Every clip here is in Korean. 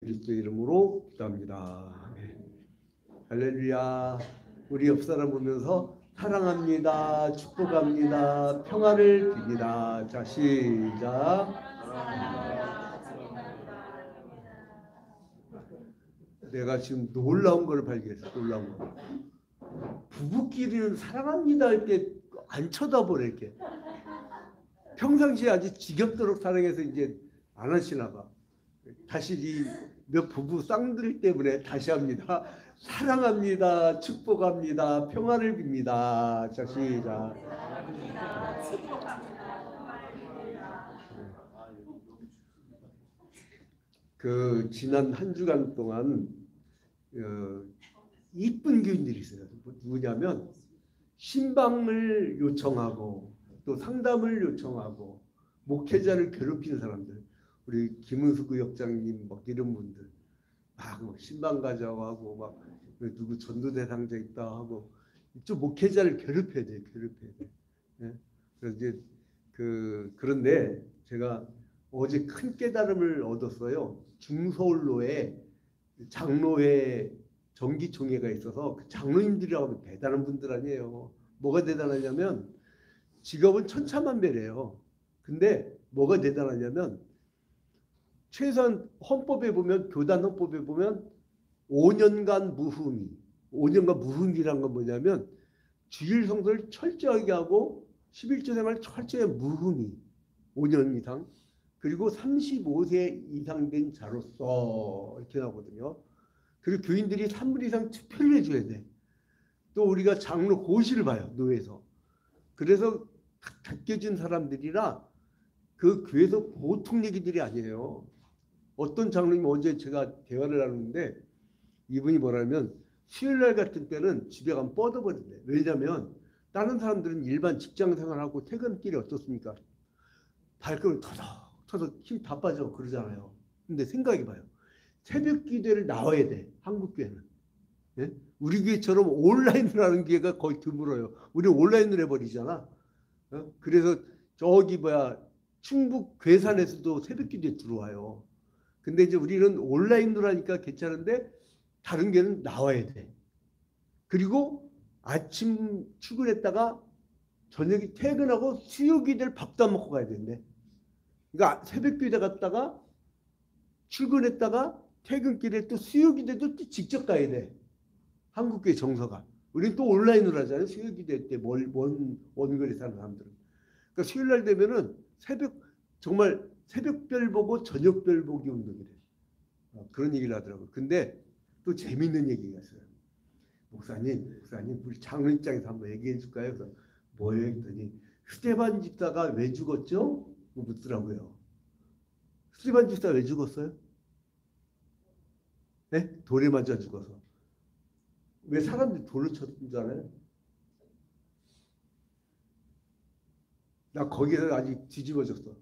그리스도의 이름으로 기도합니다. 할렐루야. 우리 옆 사람 보면서 사랑합니다, 축복합니다, 평화를 빕니다. 자, 시작. 내가 지금 놀라운 걸 발견했어. 놀라운 거. 부부끼리는 사랑합니다 할 때 안 쳐다보래 이렇게. 평상시에 아주 지겹도록 사랑해서 이제 안 하시나 봐. 다시 이 몇 부부 쌍들 때문에 다시 합니다. 사랑합니다, 축복합니다, 평화를 빕니다. 자, 시작. 그 지난 한 주간 동안 이쁜 교인들이 있어요. 누구냐면 신방을 요청하고 또 상담을 요청하고 목회자를 괴롭히는 사람들, 우리 김은수 구역장님 막 이런 분들 막 신방 가자고 하고 막 누구 전도 대상자 있다 하고 좀 목회자를 괴롭혀야 돼, 괴롭혀야 돼. 예? 그래서 이제 그런데 제가 어제 큰 깨달음을 얻었어요. 중서울로에 장로회 정기총회가 있어서 그 장로님들이라고 하면 대단한 분들 아니에요. 뭐가 대단하냐면 직업은 천차만별이에요. 근데 뭐가 대단하냐면 최소한 헌법에 보면, 교단 헌법에 보면 5년간 무흠의, 5년간 무흠이란 건 뭐냐면 주일 성수를 철저하게 하고 11조 생활 철저히 무흠의 5년 이상, 그리고 35세 이상 된 자로서 이렇게 나오거든요. 그리고 교인들이 3분 이상 투표를 해줘야 돼. 또 우리가 장로 고시를 봐요, 노회에서. 그래서 닦여진 사람들이라 그 교회에서 보통 얘기들이 아니에요. 어떤 장로님 어제 제가 대화를 나누는데 이분이 뭐라면 수요일날 같은 때는 집에 가면 뻗어버린대. 왜냐면 다른 사람들은 일반 직장 생활하고 퇴근길이 어떻습니까? 발걸음 터덕터덕 힘 다 빠져 그러잖아요. 근데 생각해봐요. 새벽 기도를 나와야 돼. 한국 교회는. 예? 우리 교회처럼 온라인으로 하는 교회가 거의 드물어요. 우리 온라인으로 해버리잖아. 그래서 저기 충북 괴산에서도 새벽 기도에 들어와요. 근데 이제 우리는 온라인으로 하니까 괜찮은데 다른 교회는 나와야 돼. 그리고 아침 출근했다가 저녁에 퇴근하고 수요 기도를 밥도 안 먹고 가야 된대. 그러니까 새벽 기도 갔다가 출근했다가 퇴근길에 또 수요 기도도 또 직접 가야 돼. 한국교회 정서가. 우리는 또 온라인으로 하잖아요. 수요 기도 때 원거리 사는 사람들은. 그러니까 수요일 날 되면은 정말 새벽별 보고 저녁별 보기 운동이래. 그런 얘기를 하더라고요. 근데 또 재밌는 얘기가 있어요. 목사님, 우리 장로 입장에서 한번 얘기해 줄까요? 그래서 뭐예요? 했더니 스테반 집사가 왜 죽었죠? 묻더라고요. 스테반 집사 왜 죽었어요? 네? 돌에 맞아 죽어서. 왜 사람들이 돌로 쳤잖아요? 나 거기서 아직 뒤집어졌어.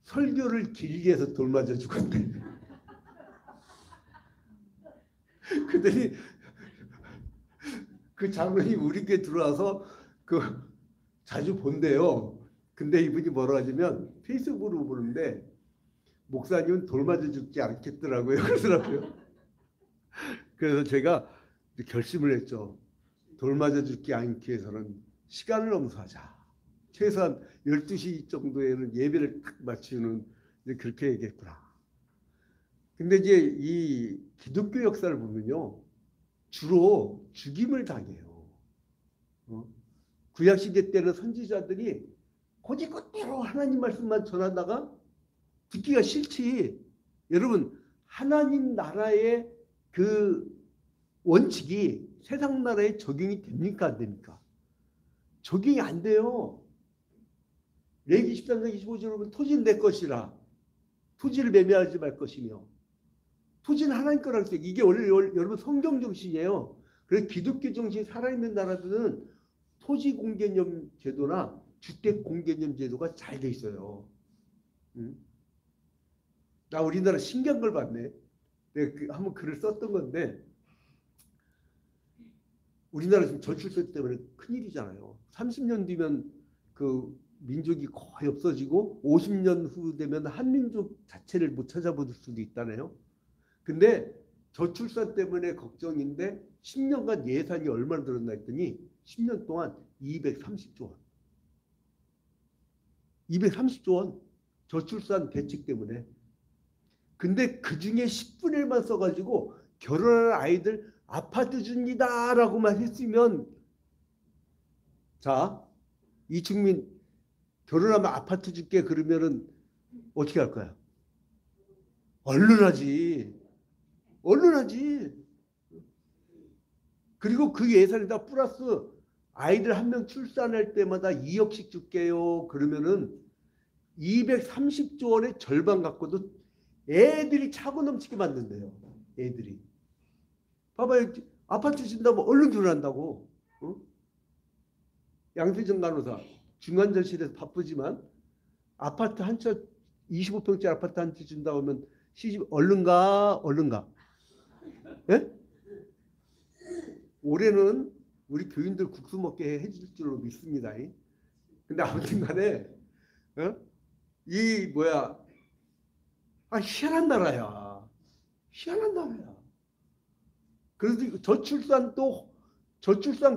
설교를 길게 해서 돌 맞아 죽었대. 그랬더니 그 장로님 우리 교회 들어와서 자주 본대요. 근데 이분이 뭐라 하냐면 페이스북으로 보는데 목사님은 돌 맞아 죽지 않겠더라고요. 그러더라고요. 그래서 제가 결심을 했죠. 돌 맞아 죽지 않기 위해서는 시간을 엄수하자. 최소한 12시 정도에는 예배를 딱 마치는 그렇게 얘기했구나. 근데 이제 이 기독교 역사를 보면요. 주로 죽임을 당해요. 구약시대 때는 선지자들이 고지껏대로 하나님 말씀만 전하다가 듣기가 싫지. 여러분, 하나님 나라의 그 원칙이 세상 나라에 적용이 됩니까? 안 됩니까? 적용이 안 돼요. 레기 13장 25절 보면 토지는 내 것이라. 토지를 매매하지 말 것이며. 토지는 하나님 거라고 했어요. 이게 원래 여러분 성경 정신이에요. 그래서 기독교 정신이 살아있는 나라들은 토지 공개념 제도나 주택 공개념 제도가 잘 돼 있어요. 나 우리나라 신기한 걸 봤네. 내가 한번 글을 썼던 건데 우리나라 지금 저출생 때문에 큰일이잖아요. 30년 뒤면 그 민족이 거의 없어지고 50년 후 되면 한민족 자체를 못 찾아볼 수도 있다네요. 근데 저출산 때문에 걱정인데 10년간 예산이 얼마나 들었나 했더니 10년 동안 230조 원. 230조 원. 저출산 대책 때문에. 근데 그중에 10분의 1만 써가지고 결혼한 아이들 아파트 줍니다 라고만 했으면, 자, 이충민 결혼하면 아파트 줄게 그러면은 어떻게 할 거야? 얼른 하지. 얼른 하지. 그리고 그 예산에다 플러스 아이들 한 명 출산할 때마다 2억씩 줄게요. 그러면은 230조 원의 절반 갖고도 애들이 차고 넘치게 만든대요. 애들이. 봐봐요. 아파트 준다고 얼른 결혼한다고. 어? 양세정 간호사 중환자실에서 바쁘지만 아파트 한 채 25평짜리 아파트 한 채 준다고 하면 시집 얼른 가. 얼른 가. 예? 올해는 우리 교인들 국수 먹게 해줄 줄로 믿습니다. 근데 아무튼 간에 어? 이 뭐야, 희한한 나라야. 희한한 나라야. 그래서 저출산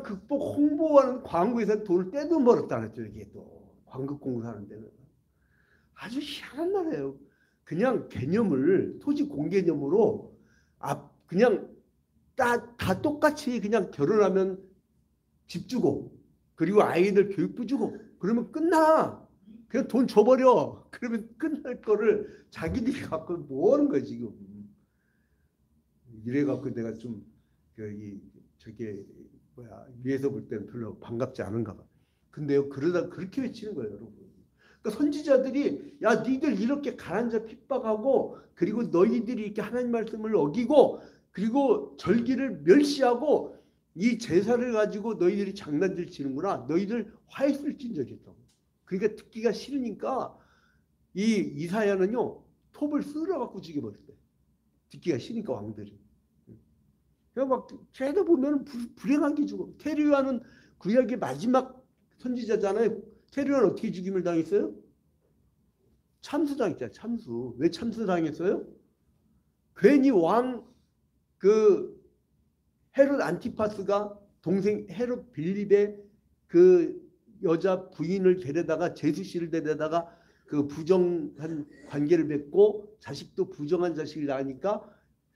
극복 홍보하는 광고에서 돈을 떼도 벌었다는 거죠. 이게 또 광고 공사하는 데는 아주 희한한 나라예요. 그냥 개념을 토지 공개념으로 그냥 다 똑같이 그냥 결혼하면 집 주고 그리고 아이들 교육비 주고 그러면 끝나. 그냥 돈 줘버려. 그러면 끝날 거를 자기들이 갖고 뭐 하는 거야 지금. 이래갖고 내가 좀 저게 뭐야, 위에서 볼 때는 별로 반갑지 않은가 봐. 근데요, 그러다 그렇게 외치는 거예요, 여러분. 그러니까 선지자들이 야, 니들 이렇게 가난한 자 핍박하고 그리고 너희들이 이렇게 하나님 말씀을 어기고 그리고 절기를 멸시하고 이 제사를 가지고 너희들이 장난질 치는구나. 너희들 화했을 진적이었다고. 그러니까 듣기가 싫으니까 이 이사야는요 톱을 쓸어갖고 죽여버렸대. 듣기가 싫으니까 왕들이. 그냥 막 죄다 보면 불행한 게 죽어. 테르야는 구약의 마지막 선지자잖아요. 테르야는 어떻게 죽임을 당했어요? 참수당했잖아요. 참수. 왜 참수당했어요? 괜히 헤롯 안티파스가 동생 헤롯 빌립의 그 여자 부인을 데려다가 제수씨를 데려다가 그 부정한 관계를 맺고 자식도 부정한 자식을 낳으니까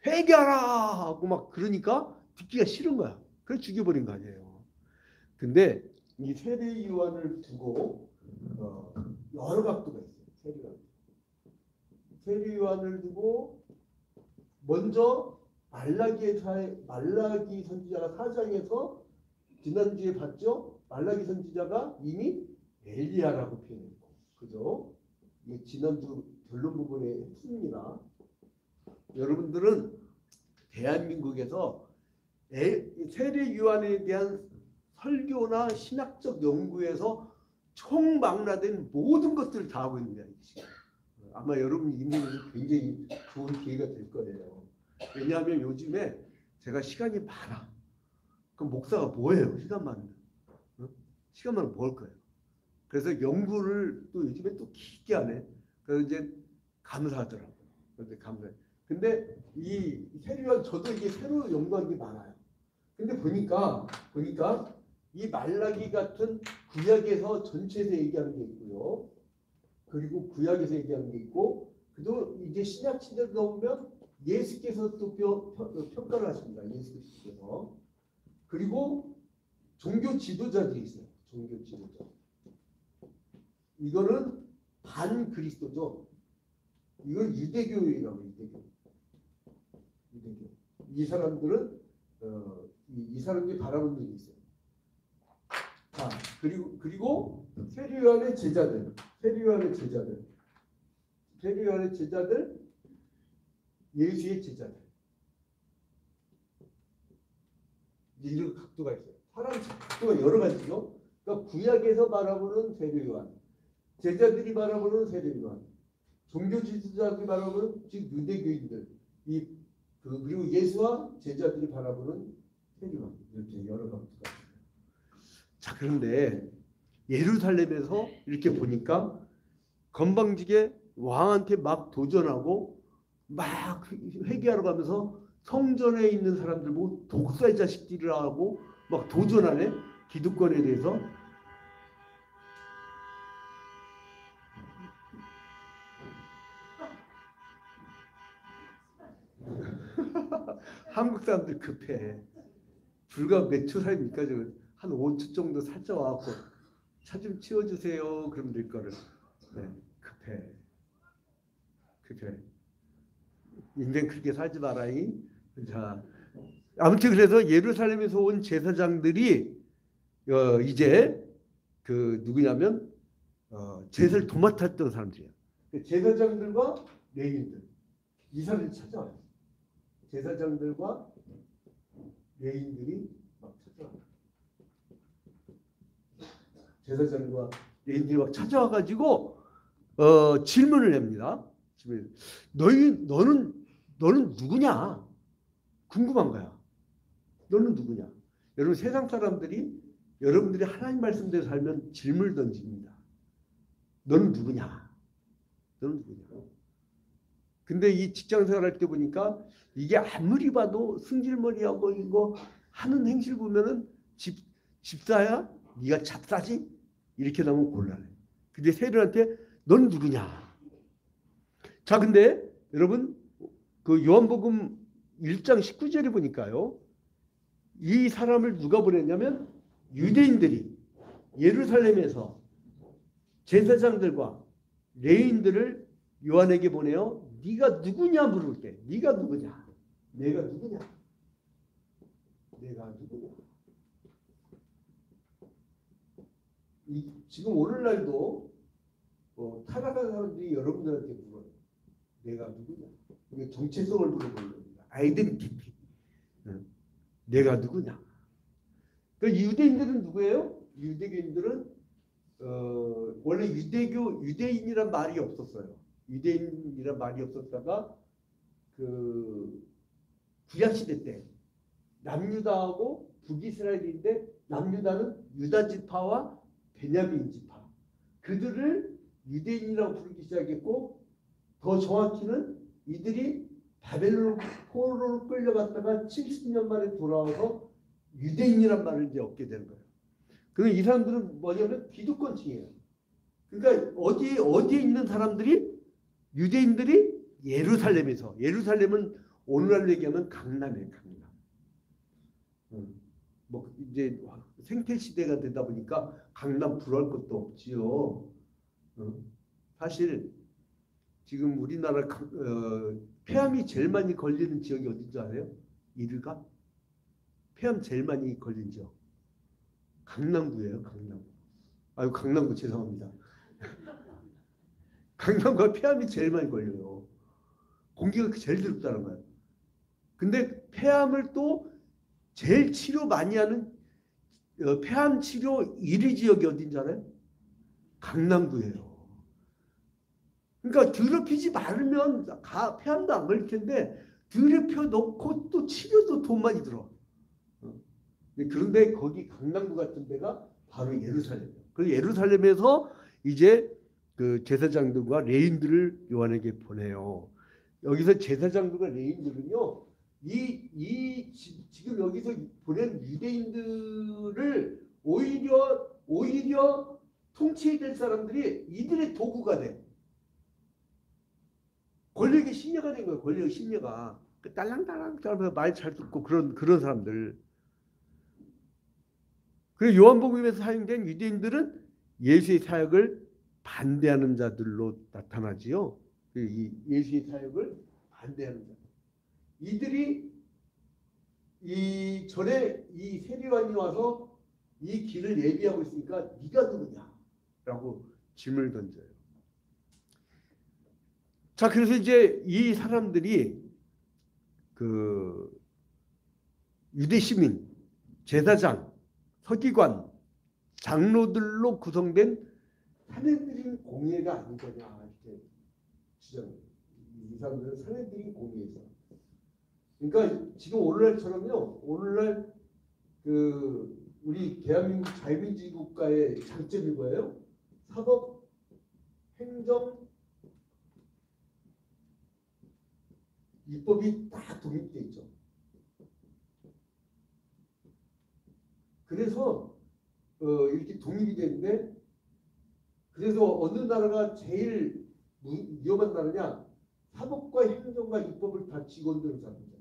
회개하라 하고 막 그러니까 듣기가 싫은 거야. 그래서 죽여버린 거 아니에요. 근데 이 세례 요한을 두고 여러 각도가 있어요. 세례 요한을 두고 먼저 말라기 선지자가 4장에서 지난주에 봤죠? 말라기 선지자가 이미 엘리야라고 표현했고, 그죠? 이게 지난주 결론 부분에 핵심입니다. 여러분들은 대한민국에서 세례 요한에 대한 설교나 신학적 연구에서 총망라된 모든 것들을 다 하고 있는 거예요. 아마 여러분 인생에서 굉장히 좋은 기회가 될 거예요. 왜냐하면 요즘에 제가 시간이 많아. 그럼 목사가 뭐예요? 시간 많으면. 시간 많으면 뭐 할 거예요? 그래서 연구를 또 요즘에 또 깊게 하네. 그래서 이제 감사하더라고요. 그런데 감사해. 근데 이 세례요한 저도 이게 새로 연구한 게 많아요. 근데 보니까 이 말라기 같은 구약에서 전체에서 얘기하는 게 있고요. 그리고 구약에서 얘기하는 게 있고, 그리고 이제 신약 시대로 넘으면 예수께서 또 평가를 하십니다. 예수께서. 그리고 종교 지도자들이 있어요. 종교 지도자. 이거는 반 그리스도죠. 이건 유대교이라고 유대교. 이 사람들은 이 사람들이 바라보는 눈이 있어요. 자, 그리고 세례요한의 제자들, 예수의 제자들. 이제 이런 각도가 있어요. 사람 각도가 여러 가지죠. 그러니까 구약에서 바라보는 세례요한, 제자들이 바라보는 세례요한, 종교 지도자들이 바라보는 즉 유대교인들, 그리고 예수와 제자들이 바라보는 세례요한, 이렇게 여러 각도가 있어요. 자, 그런데 예루살렘에서 이렇게 보니까 건방지게 왕한테 막 도전하고 막 회개하러 가면서 성전에 있는 사람들 뭐 독살 자식들이라고 막 도전하네. 기득권에 대해서. 한국 사람들 급해. 불과 몇 초 사이니까 한 5초 정도 살짝 와갖고 차 좀 치워주세요. 그러면 될 거를. 네, 급해. 급해. 인생 그렇게 살지 마라이. 자, 아무튼 그래서 예루살렘에서 온 제사장들이 이제 그 누구냐면 제사를 도맡았던 사람들이야. 제사장들과 레위인들 이 사람들이 찾아와요. 제사장들과 레위인들이 막 찾아와요. 제사장과 레위인들이 막 찾아와가지고 질문을 냅니다. 너는 누구냐? 궁금한 거야. 너는 누구냐? 여러분 세상 사람들이 여러분들이 하나님 말씀대로 살면 질문을 던집니다. 너는 누구냐? 너는 누구냐? 근데 이 직장 생활할 때 보니까 이게 아무리 봐도 승질머리하고 이거 하는 행실 보면은 집사야? 네가 잡사지? 이렇게 나오면 곤란해. 근데 세리한테 너는 누구냐? 자, 근데 여러분 그 요한복음 1장 19절에 보니까요. 이 사람을 누가 보냈냐면 유대인들이 예루살렘에서 제사장들과 레위인들을 요한에게 보내어 네가 누구냐 물을 때 네가 누구냐? 내가 누구냐? 내가 누구냐? 지금 오늘날도 타락한 사람들이 여러분들한테 물어요. 내가 누구냐? 이게 정체성을 물어보는 겁니다. 아이덴티티. 내가 누구냐? 그러니까 유대인들은 누구예요? 유대인들은 원래 유대인이란 말이 없었어요. 유대인이란 말이 없었다가 그 구약시대 때 남유다하고 북이스라엘인데 남유다는 유다 지파와 베냐민 지파 그들을 유대인이라고 부르기 시작했고 더 정확히는 이들이 바벨론 포로로 끌려갔다가 70년 만에 돌아와서 유대인이란 말을 이제 얻게 되는 거예요. 그럼 이 사람들은 뭐냐면 기득권층이에요. 그러니까 어디에 있는 사람들이 유대인들이 예루살렘에서 예루살렘은 오늘날로 얘기하면 강남이에요. 강남. 뭐 이제 생태 시대가 되다 보니까 강남 불할 것도 없지요. 사실 지금 우리나라 폐암이 제일 많이 걸리는 지역이 어딘지 알아요? 이르가? 폐암 제일 많이 걸린 지역. 강남구예요. 강남구. 아유 강남구 죄송합니다. 강남구가 폐암이 제일 많이 걸려요. 공기가 제일 더럽다는 거예요. 근데 폐암을 또 제일 치료 많이 하는 폐암 치료 1위 지역이 어딘지 알아요? 강남구예요. 그러니까 더럽히지 말으면 폐암도 안 걸릴 텐데 더럽혀 놓고 또 치료도 돈 많이 들어. 그런데 거기 강남구 같은 데가 바로 예루살렘이에요. 그래서 예루살렘에서 이제 그 제사장들과 레인들을 요한에게 보내요. 여기서 제사장들과 레인들은요, 지금 여기서 보낸 유대인들을 오히려 통치해야 될 사람들이 이들의 도구가 돼. 권력의 신녀가 된 거예요. 권력의 신녀가 딸랑딸랑 따라서 말 잘 듣고 그런 사람들. 그리고 요한복음에서 사용된 유대인들은 예수의 사역을 반대하는 자들로 나타나지요. 이 예수의 사역을 반대하는 자. 이들이 전에 이 세리관이 와서 이 길을 예비하고 있으니까 네가 누구냐라고 질문을 던져요. 자, 그래서 이제 이 사람들이 그 유대 시민, 제사장, 서기관, 장로들로 구성된 사내들인 공예가 아닌 거냐 이렇게 주장해요. 이 사람들은 사내들인 공예에서. 그러니까 지금 오늘날처럼요. 오늘날 그 우리 대한민국 자유민주주의 국가의 장점이 뭐예요? 사법, 행정, 입법이 다 독립돼 있죠. 그래서 이렇게 독립이 되는데, 그래서 어느 나라가 제일 위험한 나라냐? 사법과 행정과 입법을 다 쥐고있는 사람이죠.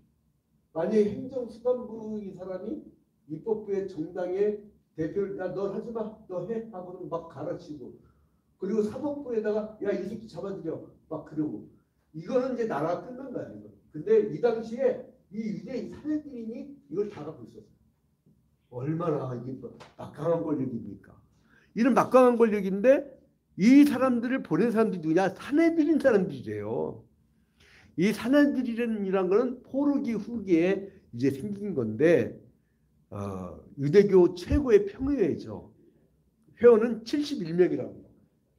만약에 행정수반부 이 사람이 입법부의 정당의 대표를 야, 너 하지 마, 너 해 하고는 막 갈아치고, 그리고 사법부에다가 야, 이 새끼 잡아들여 막 그러고, 이거는 이제 나라가 끝난 거야. 이거. 근데 이 당시에 이 유대 사내들이니 이걸 다 갖고 있었어요. 얼마나 이게 막강한 권력입니까? 이런 막강한 권력인데 이 사람들을 보낸 사람들이 누구냐? 사내들인 사람들이래요. 이 사내들이란 거는 포로기 후기에 이제 생긴 건데, 유대교 최고의 평의회죠. 회원은 71명이라고 합니다.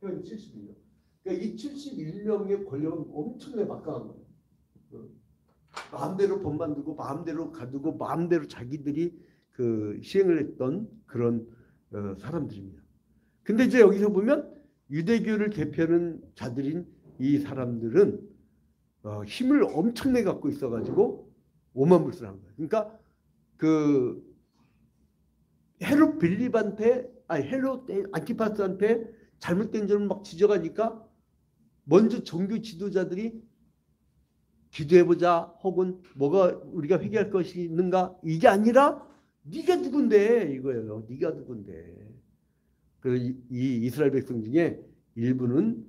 회원이 71명. 그러니까 이 71명의 권력은 엄청나게 막강한 거예요. 마음대로 법 만들고 마음대로 가두고 마음대로 자기들이 그 시행을 했던 그런 사람들입니다. 근데 이제 여기서 보면 유대교를 대표하는 자들인 이 사람들은 힘을 엄청나게 갖고 있어가지고 오만불선한 거예요. 그러니까 그 헤롯 빌립한테 헤롯 안티파스한테 잘못된 점을 막 지적하니까 먼저 종교 지도자들이 기도해보자 혹은 뭐가 우리가 회개할 것이 있는가, 이게 아니라 네가 누군데 이거예요. 네가 누군데. 그래서 이 이스라엘 백성 중에 일부는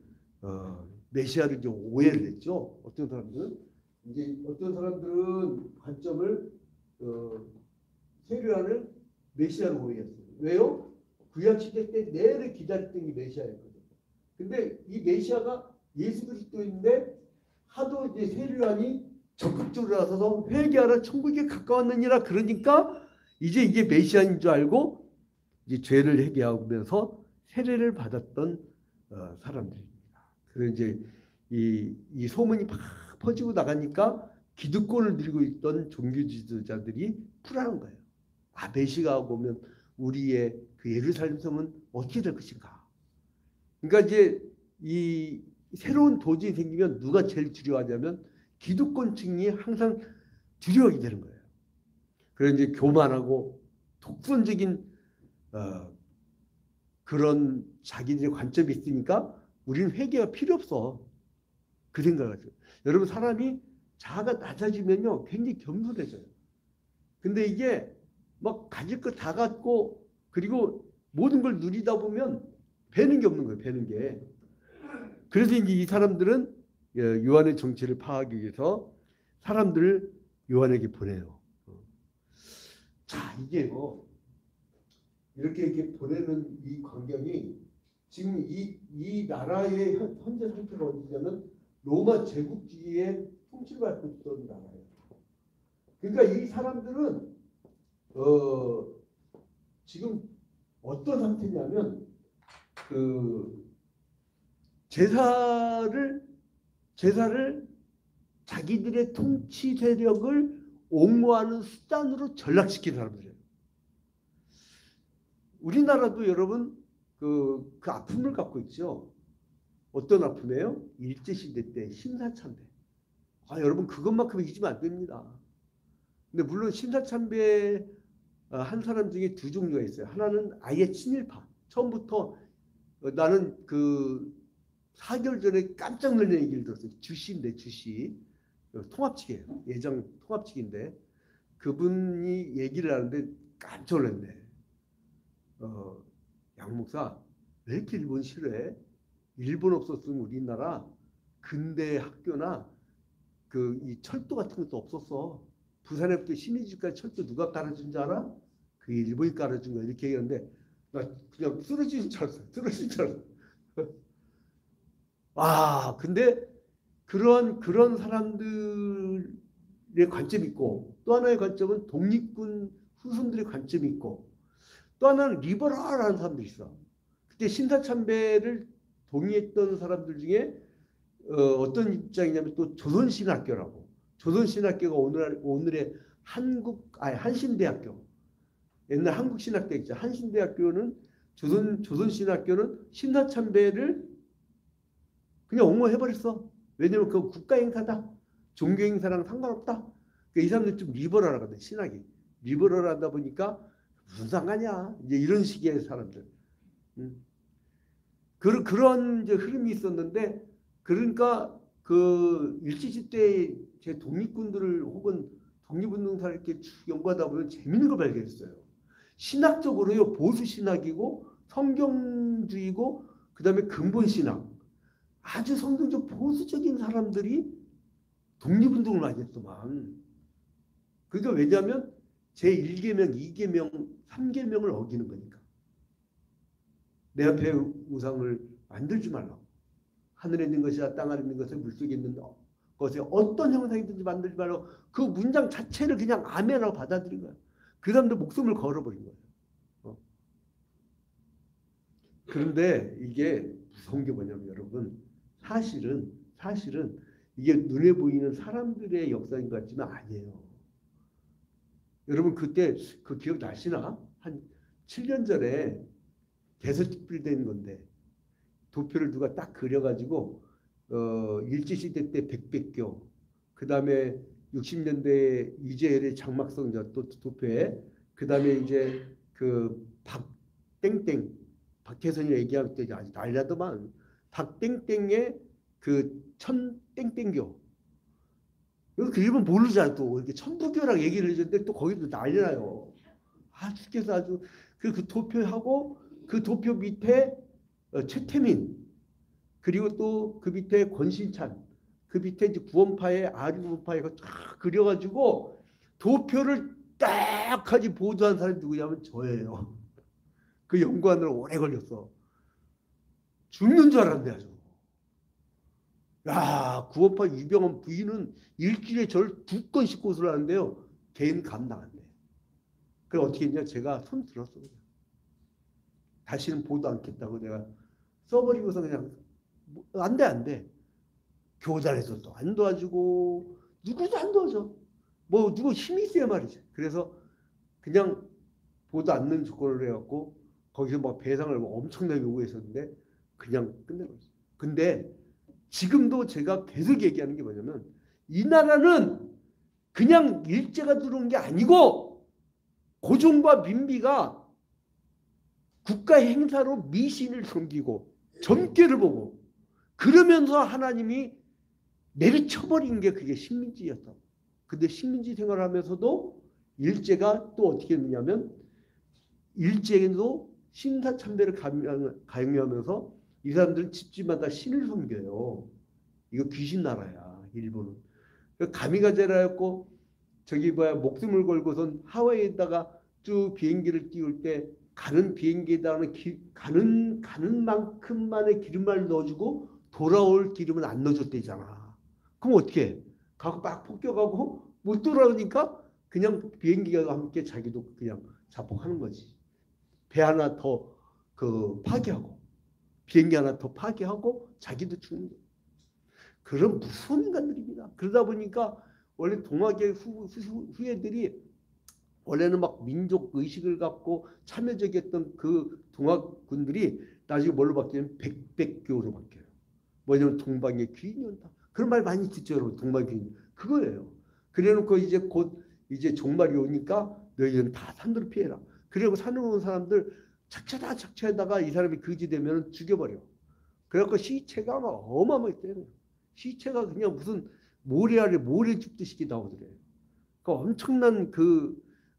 메시아를 이제 오해를 했죠. 어떤 사람들은 관점을 세례요한을 메시아로 오해했어요. 왜요? 구약 시대 때 내내 기다렸던 게 메시아였거든요. 근데 이 메시아가 예수 그리스도인데 하도 이제 세례요한이 적극적으로 나서서 회개하라 천국에 가까웠느니라 그러니까 이제 이게 메시아인 줄 알고 이제 죄를 회개하면서 세례를 받았던 사람들입니다. 그래서 이제 이 소문이 막 퍼지고 나가니까 기득권을 들고 있던 종교 지도자들이 불안한 거예요. 아, 메시아가 오면 우리의 그 예루살렘 성은 어떻게 될 것인가. 그러니까 이제 이 새로운 도전이 생기면 누가 제일 두려워하냐면 기득권층이 항상 두려워하게 되는 거예요. 그래서 이제 교만하고 독선적인 그런 자기들의 관점이 있으니까 우리는 회개가 필요 없어. 그 생각을 하죠. 여러분, 사람이 자아가 낮아지면요 굉장히 겸손해져요. 근데 이게 막 가질 거 다 갖고 그리고 모든 걸 누리다 보면 배는 게 없는 거예요. 배는 게. 그래서 이제 이 사람들은 요한의 정체를 파악하기 위해서 사람들을 요한에게 보내요. 자, 이게 이렇게 보내는 이 광경이 지금 이 나라의 현재 상태가 어디냐면 로마 제국주의의 통치를 받고 있던 나라예요. 그러니까 이 사람들은 지금 어떤 상태냐면 그 제사를 자기들의 통치 세력을 옹호하는 수단으로 전락시킨 사람들이에요. 우리나라도 여러분 그 아픔을 갖고 있죠. 어떤 아픔이에요? 일제시대 때 심사참배. 여러분 그것만큼 잊으면 안 됩니다. 근데 물론 심사참배 한 사람 중에 두 종류가 있어요. 하나는 아예 친일파. 처음부터 나는 그 4개월 전에 깜짝 놀란 얘기를 들었어요. 주씨인데 주씨. 통합측이에요. 예정 통합측인데 그분이 얘기를 하는데 깜짝 놀랐네. 양 목사 왜 이렇게 일본 싫어해? 일본 없었으면 우리나라 근대 학교나 이 철도 같은 것도 없었어. 부산에부터 신의주까지 철도 누가 깔아준 줄 알아? 그 일본이 깔아준 거야. 이렇게 얘기하는데 나 그냥 쓰러지는 줄 알았어. 쓰러지는 줄 알았어. 근데 그런 사람들의 관점이 있고 또 하나의 관점은 독립군 후손들의 관점이 있고 또 하나는 리버럴한 사람들이 있어. 그때 신사참배를 동의했던 사람들 중에 어떤 입장이냐면 또 조선신학교라고. 조선신학교가 오늘의 한신대학교. 옛날 한국신학대 있죠. 한신대학교는 조선신학교는 신사참배를 그냥 옹호해버렸어. 왜냐면 그거 국가행사다. 종교 행사랑 상관없다. 그러니까 이 사람들 좀 리버럴하거든, 신학이. 리버럴하다 보니까 무슨 상관이야. 이제 이런 식의 사람들. 그런 이제 흐름이 있었는데, 그러니까 그 일제시대 제 독립군들을 혹은 독립운동사를 이렇게 쭉 연구하다 보면 재밌는 걸 발견했어요. 신학적으로요, 보수 신학이고 성경주의고 그다음에 근본 신학, 아주 성경적 보수적인 사람들이 독립운동을 많이 했더만. 그러니까 왜냐하면 제1계명, 2계명, 3계명을 어기는 거니까. 내 앞에 우상을 만들지 말라고. 하늘에 있는 것이나 땅 아래 있는 것을 물속에 있는 것에 어떤 형상이든지 만들지 말라고. 그 문장 자체를 그냥 아멘하고 받아들인 거야. 그 사람들 목숨을 걸어버린 거예요. 그런데 이게 무서운 게 뭐냐면 여러분, 사실은 이게 눈에 보이는 사람들의 역사인 것 같지만 아니에요. 여러분 그때 그 기억 나시나? 한 7년 전에 대설특필된 건데 도표를 누가 딱 그려가지고 일제시대 때 백백교, 그 다음에 60년대 유재열의 장막성전 또 도표에, 그 다음에 이제 그 박땡땡, 박혜선이 얘기할 때 아주 난리나더만. 박땡땡의 그 천땡땡교. 그 이름은 모르잖아. 또 이렇게 천부교라고 얘기를 해줬는데 또 거기도 난리나요. 아 죽겠어 아주. 그 도표하고 그 도표 밑에 최태민, 그리고 또 그 밑에 권신찬, 그 밑에 이제 구원파의 아류구원파가 쫙 그려가지고 도표를 딱 하지 보도한 사람이 누구냐면 저예요. 그 연구하느라 오래 걸렸어. 죽는 줄 알았는데 아주. 야, 구원파 유병헌 부인은 일주일에 절 2건씩 고소를 하는데요. 개인 감당한대. 그래 어떻게 했냐? 제가 손 들었어. 그냥. 다시는 보도 않겠다고 내가 써버리고서 그냥 안 돼. 교단에서도 안 도와주고 누구도 안 도와줘. 뭐 누구 힘이 있어야 말이지. 그래서 그냥 보도 않는 조건을 해갖고 거기서 막 배상을 엄청나게 요구했었는데 그냥 끝내버렸어요. 근데 지금도 제가 계속 얘기하는 게 뭐냐면 이 나라는 그냥 일제가 들어온 게 아니고 고종과 민비가 국가 행사로 미신을 섬기고 점괘를 보고 그러면서 하나님이 내리쳐버린 게 그게 식민지였다. 근데 식민지 생활을 하면서도 일제가 또 어떻게 했느냐면 일제에도 신사참배를 강요하면서 이 사람들은 집집마다 신을 섬겨요. 이거 귀신 나라야 일본은. 가미가제라였고 저기 목숨을 걸고선 하와이에다가 쭉 비행기를 띄울 때 가는 비행기에다가는 가는 만큼만의 기름을 넣어주고 돌아올 기름은 안 넣어줬대잖아. 그럼 어떻게 해? 가고 막 폭격하고 못 돌아오니까 그냥 비행기가 함께 자기도 그냥 자폭하는 거지. 배 하나 더 파괴하고 비행기 하나 더 파괴하고 자기도 죽는 거예요. 그런 무서운 인간들입니다. 그러다 보니까 원래 동학의 후예들이 원래는 막 민족 의식을 갖고 참여적이었던 그 동학군들이 나중에 뭘로 바뀌냐면 백백교로 바뀌어요. 뭐냐면 동방의 귀인이 온다. 그런 말 많이 듣죠, 여러분. 동방의 귀인. 그거예요. 그래놓고 이제 곧 이제 종말이 오니까 너희들은 다 산으로 피해라. 그리고 산으로 온 사람들 착취하다가 이 사람이 거지되면 죽여버려. 그래갖고 시체가 막 어마어마하게 때려요. 시체가 그냥 무슨 모래 아래 모래 줍듯이 나오더래요. 그러니까 엄청난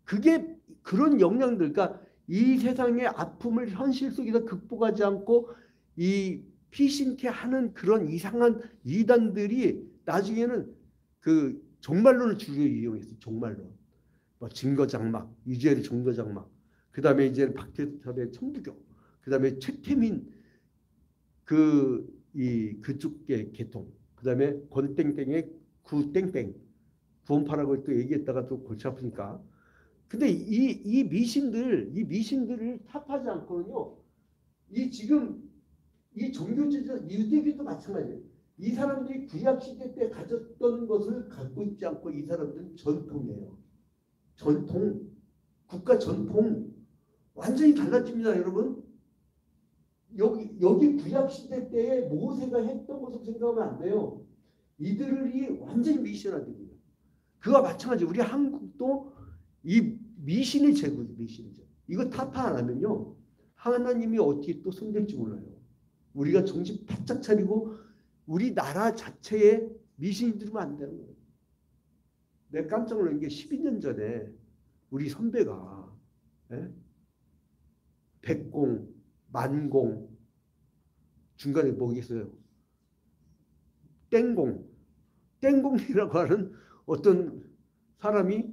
그게 그런 영향들, 그러니까 이 세상의 아픔을 현실 속에서 극복하지 않고 이 피신케 하는 그런 이상한 이단들이 나중에는 그 종말론을 주로 이용했어요. 종말론. 뭐 증거장막, 유재열의 증거장막, 그 다음에 이제 박태섭의 천부교, 그 다음에 최태민 그쪽의 계통, 그 다음에 권땡땡의 구땡땡, 구원파라고 또 얘기했다가 또 골치 아프니까. 근데 이 미신들을 탓하지 않고는요, 지금 이 종교제자 유대교도 마찬가지예요. 이 사람들이 구약시대 때 가졌던 것을 갖고 있지 않고 이 사람들은 전통이에요. 전통, 국가 전통 완전히 달라집니다, 여러분. 여기 구약시대 때에 모세가 했던 것을 생각하면 안 돼요. 이들이 완전히 미션화됩니다. 그와 마찬가지 우리 한국도 이 미신의 제국, 미신의 제국. 이거 타파 안 하면요. 하나님이 어떻게 또 손댈지 몰라요. 우리가 정신 바짝 차리고 우리나라 자체에 미신이 들으면 안 되는 거예요. 내가 깜짝 놀란 게 12년 전에 우리 선배가 백공, 만공, 중간에 뭐겠어요? 땡공, 땡공이라고 하는 어떤 사람이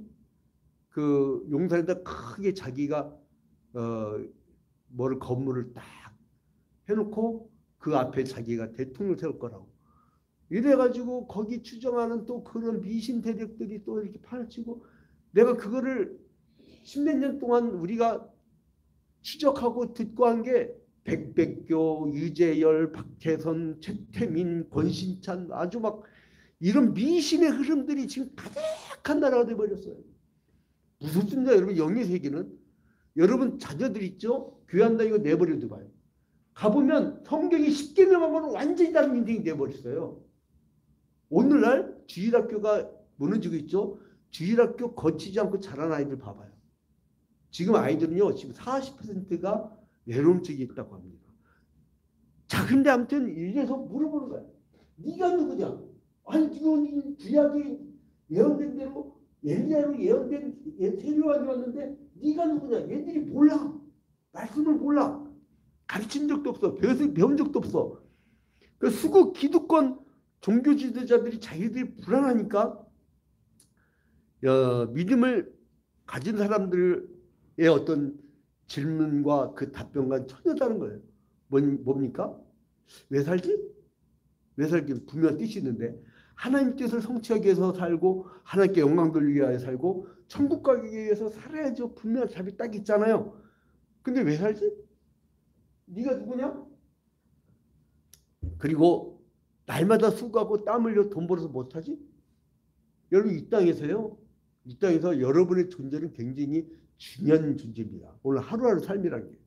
그 용산에다 크게 자기가 뭐를 건물을 딱 해놓고 그 앞에 자기가 대통령 세울 거라고 이래가지고 거기 추정하는 또 그런 미신 대력들이 또 이렇게 파헤치고 내가 그거를 10몇 년 동안 우리가 추적하고 듣고 한 게 백백교, 유재열, 박태선, 최태민, 권신찬 아주 막 이런 미신의 흐름들이 지금 가득한 나라가 돼버렸어요. 무섭습니다. 여러분 영의 세계는. 여러분 자녀들 있죠? 교회 한다 이거 내버려둬 봐요. 가보면 성경이 10계명하고는 완전히 다른 인생이 돼버렸어요. 오늘날 주일학교가 무너지고 있죠? 주일학교 거치지 않고 자란 아이들 봐봐요. 지금 아이들은요. 지금 40%가 외로움증이 있다고 합니다. 자, 근데 아무튼 이래서 물어보는 거야. 네가 누구냐? 아니 지금 구약에 예언된 대로 엘리야로 예언된 세례요한이 왔는데 네가 누구냐? 얘들이 몰라. 말씀을 몰라. 가르친 적도 없어. 배운 적도 없어. 그 수구 기득권 종교 지도자들이 자기들이 불안하니까 믿음을 가진 사람들의 어떤 질문과 그 답변과 전혀 다른 거예요. 뭡니까? 왜 살지? 왜 살지? 분명한 뜻이 있는데 하나님 뜻을 성취하기 위해서 살고 하나님께 영광 돌리기 위해 살고 천국 가기 위해서 살아야죠. 분명한 답이 딱 있잖아요. 근데 왜 살지? 네가 누구냐? 그리고 날마다 수고하고 땀 흘려 돈 벌어서 못하지? 여러분 이 땅에서요. 이 땅에서 여러분의 존재는 굉장히 중요한 존재입니다. 오늘 하루하루 삶이라는 게.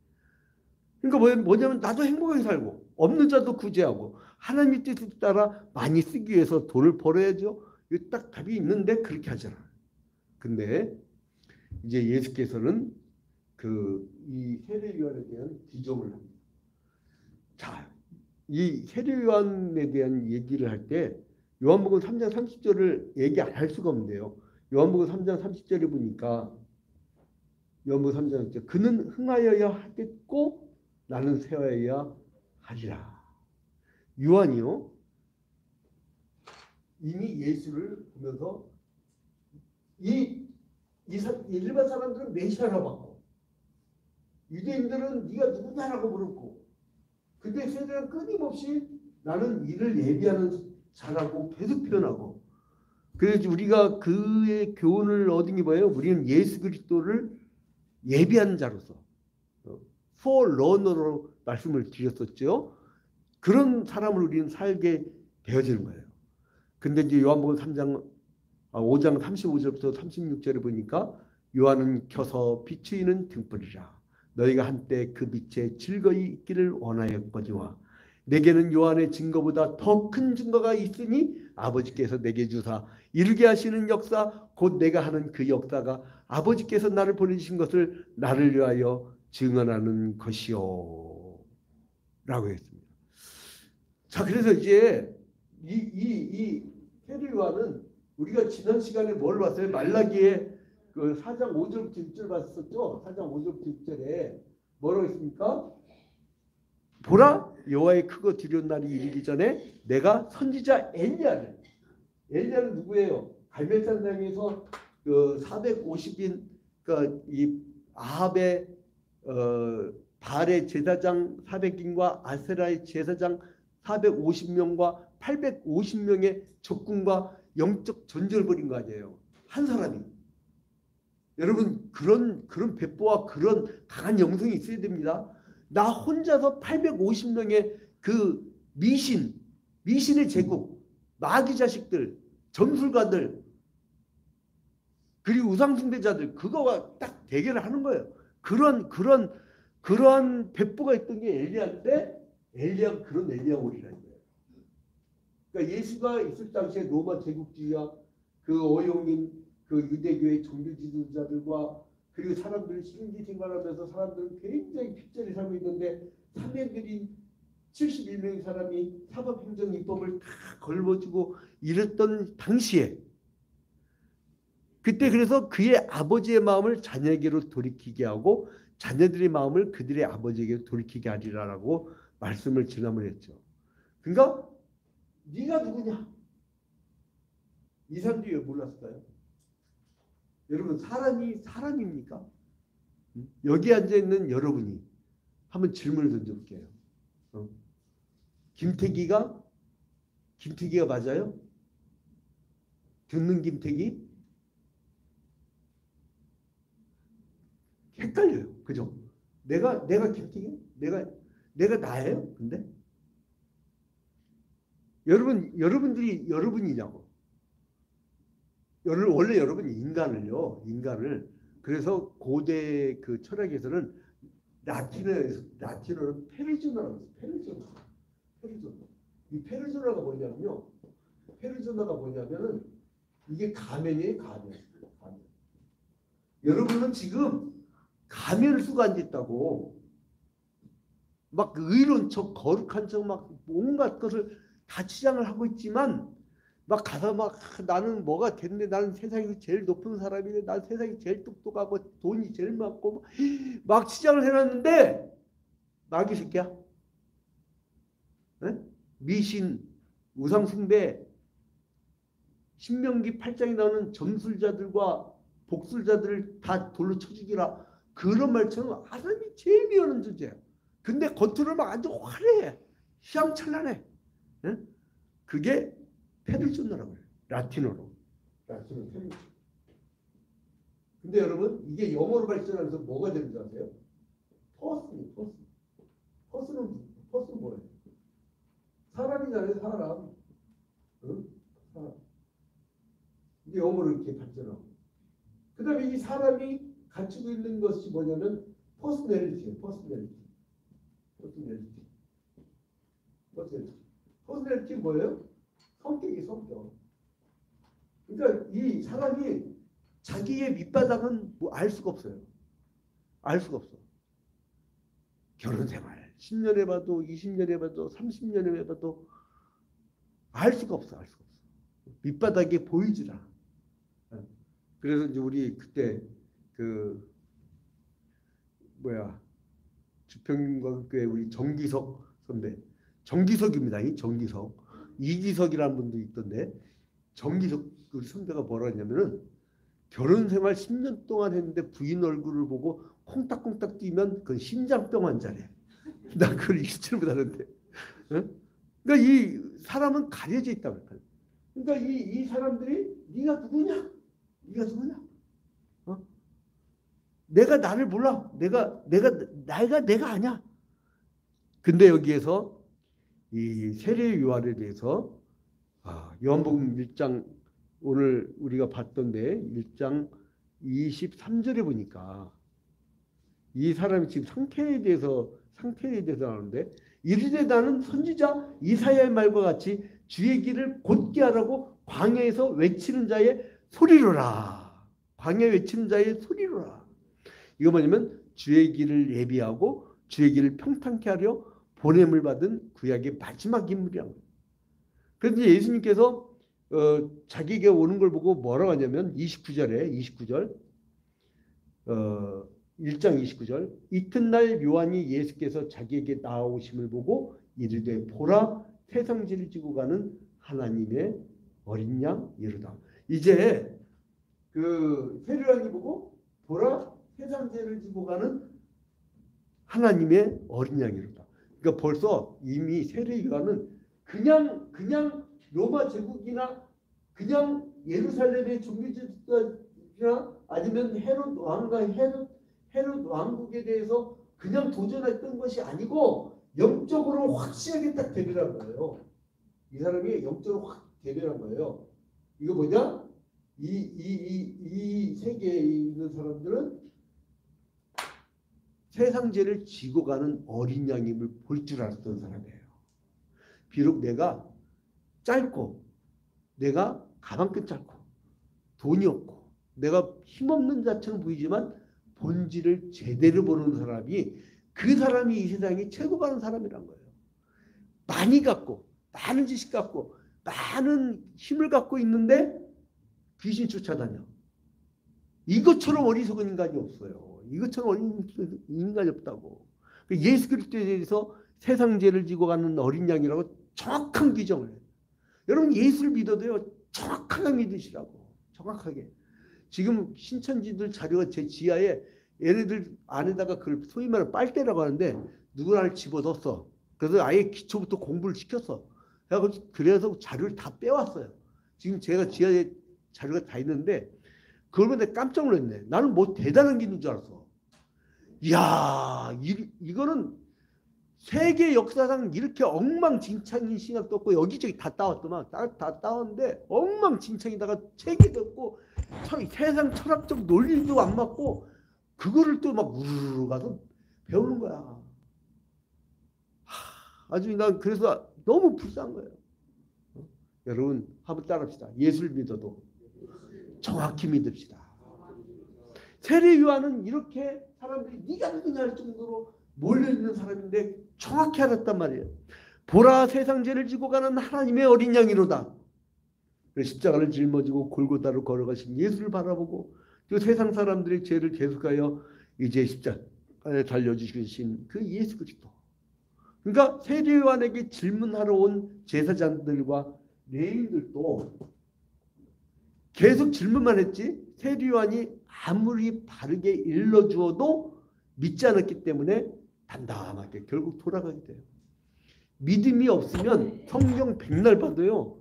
그러니까 뭐냐면 나도 행복하게 살고 없는 자도 구제하고 하나님의 뜻에 따라 많이 쓰기 위해서 돈을 벌어야죠. 이거 딱 답이 있는데 그렇게 하잖아. 근데 이제 예수께서는 이 세례요한에 대한 비정을 합니다. 자, 이 세례요한에 대한 얘기를 할 때 요한복음 3장 30절을 얘기 안 할 수가 없는데요. 요한복음 3장 30절에 보니까 요한복음 3장 30절 그는 흥하여야 하겠고 나는 쇠하여야 하리라. 요한이요. 이미 예수를 보면서 일반 사람들은 메시아라고 하고 유대인들은 네가 누구냐라고 물었고 근데 세례는 끊임없이 나는 이를 예비하는 자라고 계속 표현하고 그래서 우리가 그의 교훈을 얻은 게 뭐예요? 우리는 예수 그리스도를 예비하는 자로서 포러너로 말씀을 드렸었죠. 그런 사람을 우리는 살게 되어지는 거예요. 근데 이제 요한복음 5장 35절부터 36절에 보니까 요한은 켜서 비추이는 등불이라. 너희가 한때 그 빛에 즐거이 있기를 원하였거니와 내게는 요한의 증거보다 더 큰 증거가 있으니 아버지께서 내게 주사 이루게 하시는 역사 곧 내가 하는 그 역사가 아버지께서 나를 보내주신 것을 나를 위하여 증언하는 것이요 라고 했습니다. 자, 그래서 이제 이 세례요한은 우리가 지난 시간에 뭘 봤어요? 말라기에 그 4장 5절부터 6절 봤었죠? 4장 5절부터 6절에 뭐라고 했습니까? 보라 여호와의 크고 두려운 날이 이르기 전에 내가 선지자 엘리야는 누구예요? 갈멜산상에서 그 450인 그러니까 이 아합의 바알의 제사장 400인과 아세라의 제사장 450명과 850명의 적군과 영적 전쟁을 벌인 거 아니에요. 한 사람이. 여러분 그런 배포와 그런 강한 영성이 있어야 됩니다. 나 혼자서 850명의 그 미신의 제국, 마귀 자식들, 점술가들 그리고 우상숭배자들 그거와 딱 대결을 하는 거예요. 그런 배포가 있던 게 엘리야인데 엘리야가 그런 엘리야 오리라는 거예요. 그러니까 예수가 있을 당시에 로마 제국주의와 그 어용인 그 유대교의 종교 지도자들과 그리고 사람들이 신기 생활하면서 사람들은 굉장히 핍절히 살고 있는데 사내들이 71명의 사람이 사법행정입법을 다 걸어주고 이랬던 당시에 그때 그래서 그의 아버지의 마음을 자녀에게로 돌이키게 하고 자녀들의 마음을 그들의 아버지에게 돌이키게 하리라라고 말씀을 지난번에 했죠. 그러니까 네가 누구냐? 이 사람들이 왜 몰랐을까요? 여러분 사람이 사람입니까? 여기 앉아있는 여러분이 한번 질문을 던져볼게요. 김태기가 맞아요? 듣는 김태기? 헷갈려요. 그죠? 내가 김태기? 내가 나예요? 근데 여러분들이 여러분이냐고. 원래 여러분이 인간을 그래서 고대 그 철학에서는 라틴어는 페르소나라고 했어요. 페르소나. 이 페르소나가 뭐냐면요. 페르소나가 뭐냐면은 이게 가면이에요. 가면. 여러분은 지금 가면을 쓰고 앉아있다고. 막 의로운 척, 거룩한 척, 막 온갖 것을 다 치장을 하고 있지만 막 가서 막 나는 뭐가 됐네. 나는 세상에서 제일 높은 사람이네. 난 세상에 제일 똑똑하고 돈이 제일 많고 막 치장을 해놨는데 마귀 새끼야. 네? 미신, 우상숭배, 신명기 8장에 나오는 점술자들과 복술자들을 다 돌로 쳐 죽이라. 그런 말처럼 하나님이 제일 미워하는 존재야. 근데 겉으로 막 아주 화려해. 휘황찬란해. 네? 그게 페르소나라고 해요. 라틴어로 페르소나. 근데 여러분 이게 영어로 발전하면서 뭐가 되는 줄 아세요? 퍼스는 뭐예요? 사람이잖아요. 사람. 응? 사람. 이게 영어로 이렇게 발전하고 그 다음에 이 사람이 갖추고 있는 것이 뭐냐면 퍼스널리티예요. 퍼스널리티 뭐예요? 성격. 그러니까 이 사람이 자기의 밑바닥은 뭐 알 수가 없어요. 결혼 생활 10년 해봐도 20년 해봐도 30년 해봐도 알 수가 없어. 밑바닥이 보이질 않아. 그래서 이제 우리 그때 그 주평교회 우리 정기석 선배, 정기석입니다. 이 정기석. 이기석이라는 분도 있던데 정기석 그 선배가 뭐라 했냐면은 결혼 생활 10년 동안 했는데 부인 얼굴을 보고 콩닥콩닥 뛰면 그건 심장병 환자래. 나 그걸 읽지를 못하는데. 그러니까 이 사람은 가려져 있다고 할까요? 그러니까 이 사람들이 네가 누구냐? 내가 나를 몰라. 내가 아니야. 근데 여기에서 이 세례 요한에 대해서 요한복음 1장 오늘 우리가 봤던데 1장 23절에 보니까 이 사람이 지금 상태에 대해서 나오는데 이르되 나는 선지자 이사야의 말과 같이 주의 길을 곧게 하라고 광야에서 외치는 자의 소리로라. 이거 뭐냐면 주의 길을 예비하고 주의 길을 평탄케 하려 보냄을 받은 구약의 마지막 인물이라는 거예요. 그런데 예수님께서 자기에게 오는 걸 보고 뭐라고 하냐면 29절 1장 29절 이튿날 요한이 예수께서 자기에게 나오심을 보고 이르되 보라 세상지를 지고 가는 하나님의 어린 양 이르다. 이제 그 세례 요한이 보고 보라 세상죄를 지고 가는 하나님의 어린 양이로다. 그러니까 벌써 이미 세례 요한은 그냥 로마 제국이나 그냥 예루살렘의 종교지도자나 아니면 헤롯 왕국에 대해서 그냥 도전했던 것이 아니고 영적으로 확실하게 딱 대변한 거예요. 이 사람이 영적으로 확 대변한 거예요. 이거 뭐냐? 이 세계에 있는 사람들은 세상 죄를 지고 가는 어린 양임을 볼 줄 알았던 사람이에요. 비록 내가 짧고 내가 가방끈 짧고 돈이 없고 내가 힘없는 자처럼 보이지만 본질을 제대로 보는 사람이 그 사람이 이 세상에 최고 가는 사람이란 거예요. 많이 갖고 많은 지식 갖고 많은 힘을 갖고 있는데 귀신 쫓아다녀. 이것처럼 어리석은 인간이 없어요. 이것처럼 어리석은 인간이 없다고. 예수 그리스도에 대해서 세상 죄를 지고 가는 어린 양이라고 정확한 규정을 해요. 여러분 예수를 믿어도요. 정확하게 믿으시라고. 정확하게. 지금 신천지들 자료가 제 지하에 얘네들 안에다가 그걸 소위 말하는 빨대라고 하는데 누구나를 집어넣었어. 그래서 아예 기초부터 공부를 시켰어. 그래서 자료를 다 빼왔어요. 지금 제가 지하에 자료가 다 있는데 그걸 보고 내가 깜짝 놀랐네. 나는 뭐 대단한 게 있는 줄 알았어. 이야, 이거는 세계 역사상 이렇게 엉망진창인 신학도 없고 여기저기 다 따왔더만. 다 따왔는데 엉망진창에다가 책이 없고 세상 철학적 논리도 안 맞고 그거를 또 막 우르르 가서 배우는 거야. 아주 난 그래서 너무 불쌍한 거예요. 여러분 한번 따라합시다. 예수를 믿어도 정확히 믿읍시다. 세례 요한은 이렇게 사람들이 네가 누구냐 할 정도로 몰려있는 사람인데 정확히 알았단 말이에요. 보라 세상 죄를 지고 가는 하나님의 어린 양이로다. 십자가를 짊어지고 골고다로 걸어가신 예수를 바라보고 또 세상 사람들의 죄를 계속하여 이제 십자가에 달려주신 그 예수 그리스도. 그러니까 세례 요한에게 질문하러 온 제사장들과 레위인들도 계속 질문만 했지 세례 요한이 아무리 바르게 일러주어도 믿지 않았기 때문에 담담하게 결국 돌아가게 돼요. 믿음이 없으면 성경 백날 봐도요.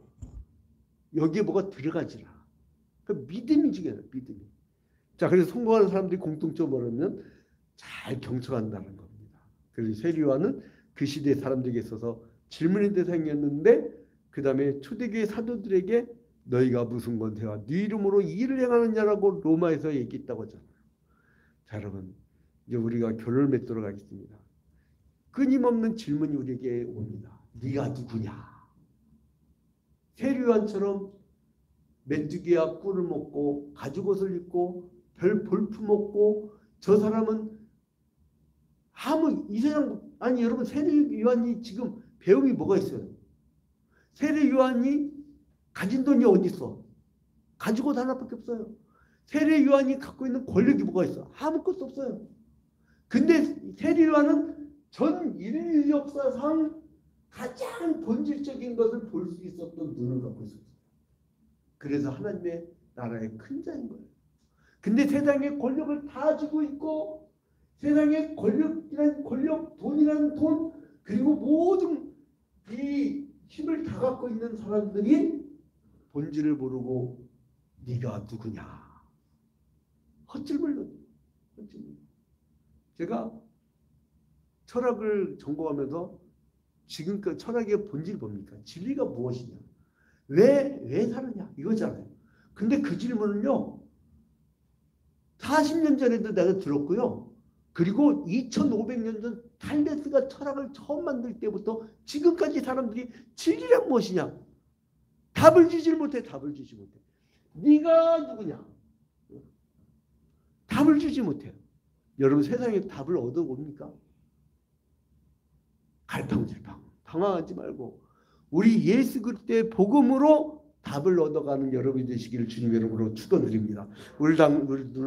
여기에 뭐가 들어가지라. 그 믿음이 중요해요. 믿음이. 자, 그래서 성공하는 사람들이 공통점으로 하면 잘 경청한다는 겁니다. 그래서 세례 요한은 그 시대 사람들에게 있어서 질문의 대상이었는데 그 다음에 초대교회 사도들에게 너희가 무슨 권세와 네 이름으로 이 일을 행하느냐라고 로마에서 얘기했다고 하잖아요. 자, 여러분 이제 우리가 결론을 맺도록 하겠습니다. 끊임없는 질문이 우리에게 옵니다. 네가 누구냐? 세례 요한처럼 메뚜기와 꿀을 먹고 가죽옷을 입고 별 볼품 먹고 저 사람은 아무 이 세상 아니 여러분 세례 요한이 지금 배움이 뭐가 있어요? 세례 요한이 가진 돈이 어디 있어? 가지고 하나밖에 없어요. 세례 요한이 갖고 있는 권력이 뭐가 있어? 아무것도 없어요. 근데 세례 요한은 전 인류 역사상 가장 본질적인 것을 볼 수 있었던 눈을 갖고 있었어요. 그래서 하나님의 나라의 큰 자인 거예요. 근데 세상에 권력을 다 쥐고 있고 세상에 권력이란 권력, 돈이란 돈, 그리고 모든 이 힘을 다 갖고 있는 사람들이 본질을 모르고 네가 누구냐? 헛질문을 헛질문. 제가 철학을 전공하면서 지금까지 철학의 본질이 뭡니까? 진리가 무엇이냐? 왜 사느냐? 이거잖아요. 근데 그 질문은요. 40년 전에도 내가 들었고요. 그리고 2500년 전 탈레스가 철학을 처음 만들 때부터 지금까지 사람들이 진리란 무엇이냐? 답을 주질 못해. 답을 주지 못해. 네가 누구냐? 답을 주지 못해요. 여러분 세상에 답을 얻어봅니까? 갈팡질팡 당황하지 말고 우리 예수 그리스도의 복음으로 답을 얻어가는 여러분이 되시기를 주님의 이름으로 축원드립니다. 우리